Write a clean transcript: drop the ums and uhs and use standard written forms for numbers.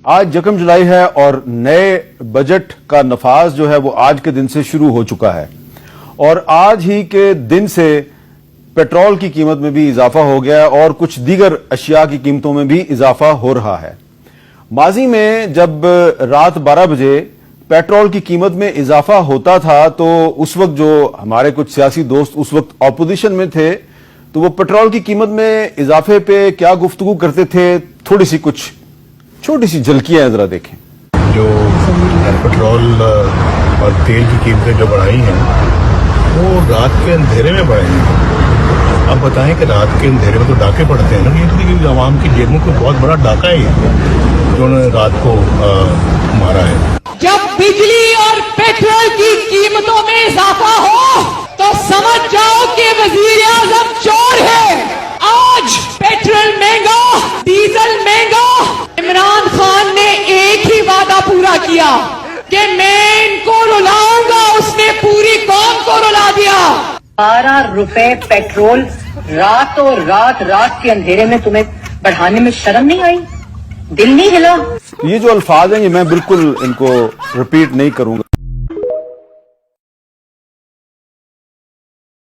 آج یکم جولائی ہے اور نئے بجٹ کا نفاذ جو ہے وہ آج کے دن سے شروع ہو چکا ہے اور آج ہی کے دن سے پیٹرول کی قیمت میں بھی اضافہ ہو گیا ہے اور کچھ دیگر اشیاء کی قیمتوں میں بھی اضافہ ہو رہا ہے۔ ماضی میں جب رات 12 بجے پیٹرول کی قیمت میں اضافہ ہوتا تھا تو اس وقت جو ہمارے کچھ سیاسی دوست اس وقت اپوزیشن میں تھے تو وہ پیٹرول کی قیمت میں اضافے پہ کیا گفتگو کرتے تھے، تھوڑی سی کچھ چھوٹی سی جھلکیاں ہیں، ذرا دیکھیں۔ جو پیٹرول اور تیل کی قیمتیں جو بڑھائی ہیں وہ رات کے اندھیرے میں بڑھائی ہیں۔ اب بتائیں کہ رات کے اندھیرے میں تو ڈاکے پڑتے ہیں نا، یہ تو عوام کی جیبوں کو بہت بڑا ڈاکہ ہے جو انہوں نے رات کو مارا ہے۔ جب بجلی اور پیٹرول کی قیمتوں میں اضافہ ہو تو سمجھ جاؤ کہ وزیر اعظم چور ہے۔ آج پیٹرول مہنگا، ڈیزل مہنگا، عمران خان نے ایک ہی وعدہ پورا کیا کہ میں ان کو رلاؤں گا، اس نے پوری قوم کو رلا دیا۔ 12 روپے پیٹرول رات کے اندھیرے میں تمہیں بڑھانے میں شرم نہیں آئی؟ دل نہیں ہلا؟ یہ جو الفاظ ہیں یہ میں بالکل ان کو ریپیٹ نہیں کروں گا۔